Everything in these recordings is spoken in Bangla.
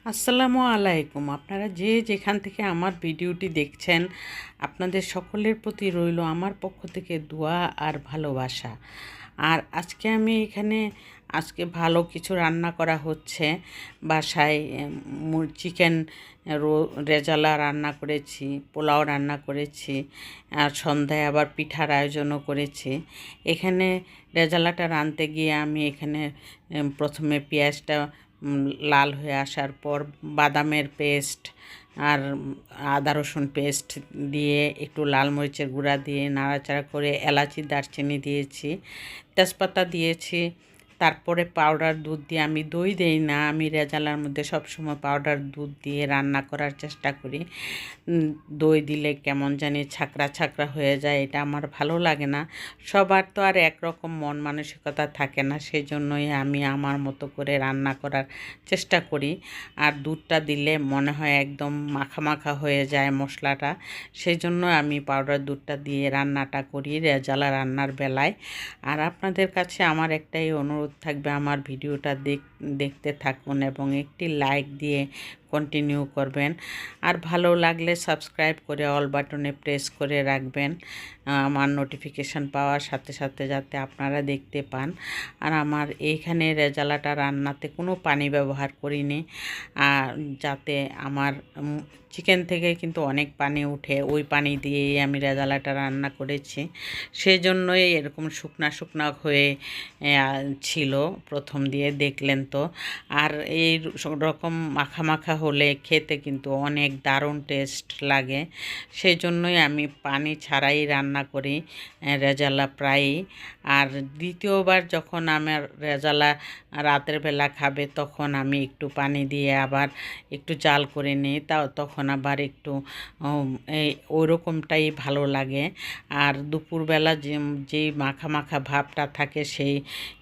আসসালামু আলাইকুম। আপনারা যে যেখান থেকে আমার ভিডিওটি দেখছেন, আপনাদের সকলের প্রতি রইল আমার পক্ষ থেকে দোয়া আর ভালোবাসা। আর আজকে আমি এখানে ভালো কিছু রান্না করা হচ্ছে বাসায়। চিকেন রেজালা রান্না করেছি, পোলাও রান্না করেছি, আর সন্ধ্যায় আবার পিঠার আয়োজনও করেছি। এখানে রেজালাটা রাঁধতে গিয়ে আমি এখানে প্রথমে পেঁয়াজটা লাল হয়ে আসার পর বাদামের পেস্ট আর আদা রসুন পেস্ট দিয়ে একটু লাল মরিচের গুঁড়া দিয়ে নাড়াচাড়া করে এলাচি দারচিনি দিয়েছি, তেজপাতা দিয়েছি। তারপরে পাউডার দুধ দিয়ে, আমি দই দেই না, আমি রেজালার মধ্যে সবসময় পাউডার দুধ দিয়ে রান্না করার চেষ্টা করি। দই দিলে কেমন জানি ছাকরা ছাকরা হয়ে যায়, এটা আমার ভালো লাগে না। সবার তো আর একরকম মন মানসিকতা থাকে না, সেই জন্যই আমি আমার মতো করে রান্না করার চেষ্টা করি। আর দুধটা দিলে মনে হয় একদম মাখা মাখা হয়ে যায় মশলাটা, সেই জন্য আমি পাউডার দুধটা দিয়ে রান্নাটা করি রেজালা রান্নার বেলায়। আর আপনাদের কাছে আমার একটাই অনুরোধ থাকবে, আমার ভিডিওটা দেখতে থাকুন এবং একটি লাইক দিয়ে কন্টিনিউ করবেন। আর ভালো লাগলে সাবস্ক্রাইব করে অল বাটনে প্রেস করে রাখবেন, আমার নোটিফিকেশান পাওয়ার সাথে সাথে যাতে আপনারা দেখতে পান। আর আমার এইখানে রেজালাটা রান্নাতে কোনো পানি ব্যবহার করিনি, যাতে আমার চিকেন থেকে কিন্তু অনেক পানি উঠে, ওই পানি দিয়েই আমি রেজালাটা রান্না করেছি। সেই জন্যই এরকম শুকনা শুকনা হয়ে ছিল প্রথম দিয়ে, দেখলেন তো। আর এই রকম মাখা মাখা হলে খেতে কিন্তু অনেক দারুণ টেস্ট লাগে। সেই জন্যই আমি পানি ছাড়াই রান্না করি রেজালা প্রায়ই। আর দ্বিতীয়বার যখন আমার রেজালা রাতের বেলা খাবে, তখন আমি একটু পানি দিয়ে আবার একটু জাল করে নিই, তখন আবার একটু ওই রকমটাই ভালো লাগে। আর দুপুরবেলা যেই মাখা মাখা ভাবটা থাকে, সেই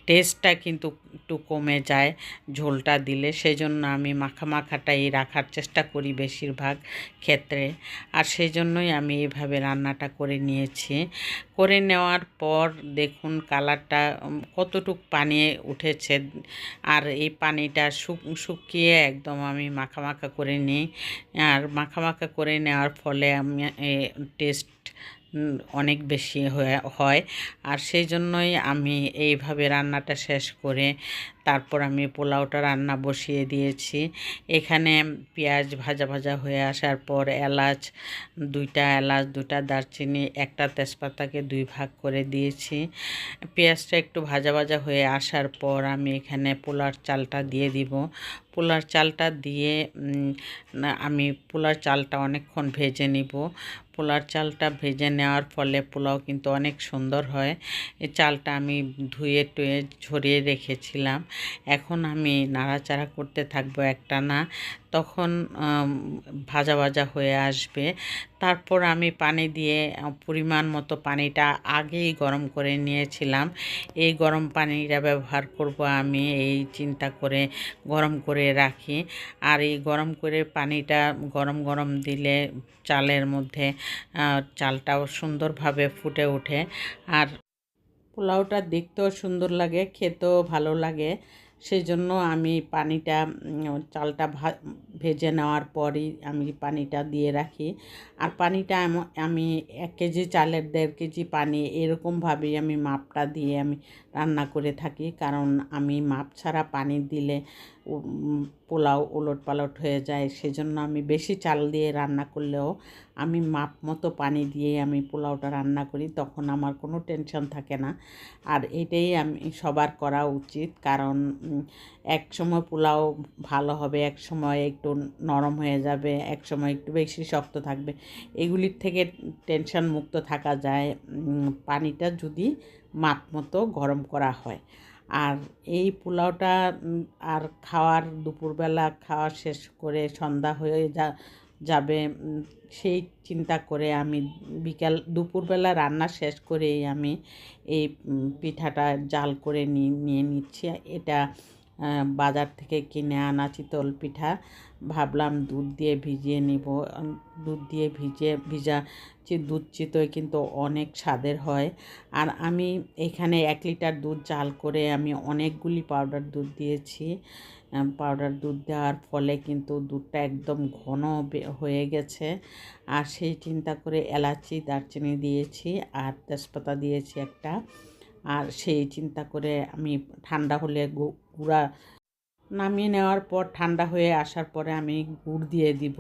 টেস্টটা কিন্তু একটু কমে যায় ঝোলটা দিলে। সেই জন্য আমি মাখা মাখাটাই রাখার চেষ্টা করি বেশিরভাগ ক্ষেত্রে। আর সেই জন্যই আমি এইভাবে রান্নাটা করে নিয়েছি। করে নেওয়ার পর দেখুন কালারটা কতটুক পানি উঠেছে। আর এই পানিটা শুকিয়ে একদম আমি মাখা মাখা করে নিই। আর মাখা মাখা করে নেওয়ার ফলে আমি টেস্ট অনেক বেশি হয়। আর সেই জন্যই আমি এইভাবে রান্নাটা শেষ করে তারপর আমি পোলাওটা রান্না বসিয়ে দিয়েছি। এখানে পেঁয়াজ ভাজা ভাজা হয়ে আসার পর দুইটা এলাচ, দুইটা দারচিনি, একটা তেজপাতাকে দুই ভাগ করে দিয়েছি। পেঁয়াজটা একটু ভাজা ভাজা হয়ে আসার পর আমি এখানে পোলার চালটা দিয়ে দিব। পোলার চালটা দিয়ে আমি পোলার চালটা অনেকক্ষণ ভেজে নিব। পোলার চালটা ভেজে নেওয়ার ফলে পোলাও কিন্তু অনেক সুন্দর হয়। এই চালটা আমি ধুয়ে টুয়ে ঝরিয়ে রেখেছিলাম। এখন আমি নাড়াচাড়া করতে থাকবো একটানা, তখন ভাজা ভাজা হয়ে আসবে। তারপর আমি পানি দিয়ে পরিমাণ মতো পানিটা আগেই গরম করে নিয়েছিলাম। এই গরম পানিটা ব্যবহার করব আমি, এই চিন্তা করে গরম করে রাখি। আর এই গরম করে পানিটা গরম গরম দিলে চালের মধ্যে চালটাও সুন্দরভাবে ফুটে ওঠে। আর পোলাওটা দেখতেও সুন্দর লাগে, খেতেও ভালো লাগে। সেই জন্য আমি পানিটা চালটা ভেজে নেওয়ার পরই আমি পানিটা দিয়ে রাখি। আর পানিটা আমি 1 কেজি চালের 1.5 কেজি পানি এরকমভাবেই আমি মাপটা দিয়ে আমি রান্না করে থাকি। কারণ আমি মাপ ছাড়া পানি দিলে পোলাও ওলট পালট হয়ে যায়। সেজন্য আমি বেশি চাল দিয়ে রান্না করলেও আমি মাপ মতো পানি দিয়ে আমি পোলাওটা রান্না করি, তখন আমার কোনো টেনশন থাকে না। আর এটাই আমি সবার করা উচিত, কারণ এক সময় পোলাও ভালো হবে, এক সময় একটু নরম হয়ে যাবে, এক সময় একটু বেশি শক্ত থাকবে। এগুলির থেকে টেনশন মুক্ত থাকা যায় পানিটা যদি মাপ মতো গরম করা হয়। আর এই পোলাওটা আর দুপুরবেলা খাওয়া শেষ করে সন্ধ্যা হয়ে যাবে, সেই চিন্তা করে আমি দুপুরবেলা রান্না শেষ করেই আমি এই পিঠাটা জাল করে নিয়ে নিচ্ছি। এটা বাজার থেকে কিনে আনা চিতল পিঠা। ভাবলাম দুধ দিয়ে ভিজিয়ে নিব। দুধ দিয়ে ভিজা দুধ চিতই কিন্তু অনেক স্বাদের হয়। আর আমি এখানে 1 লিটার দুধ জাল করে আমি অনেকগুলি পাউডার দুধ দিয়েছি। পাউডার দুধ দেওয়ার ফলে কিন্তু দুধটা একদম ঘন হয়ে গেছে। আর সেই চিন্তা করে এলাচি দারচিনি দিয়েছি আর তেজপাতা দিয়েছি একটা। আর সেই চিন্তা করে আমি ঠান্ডা হলে গুঁড়া নামিয়ে নেওয়ার পর ঠান্ডা হয়ে আসার পরে আমি গুড় দিয়ে দিব।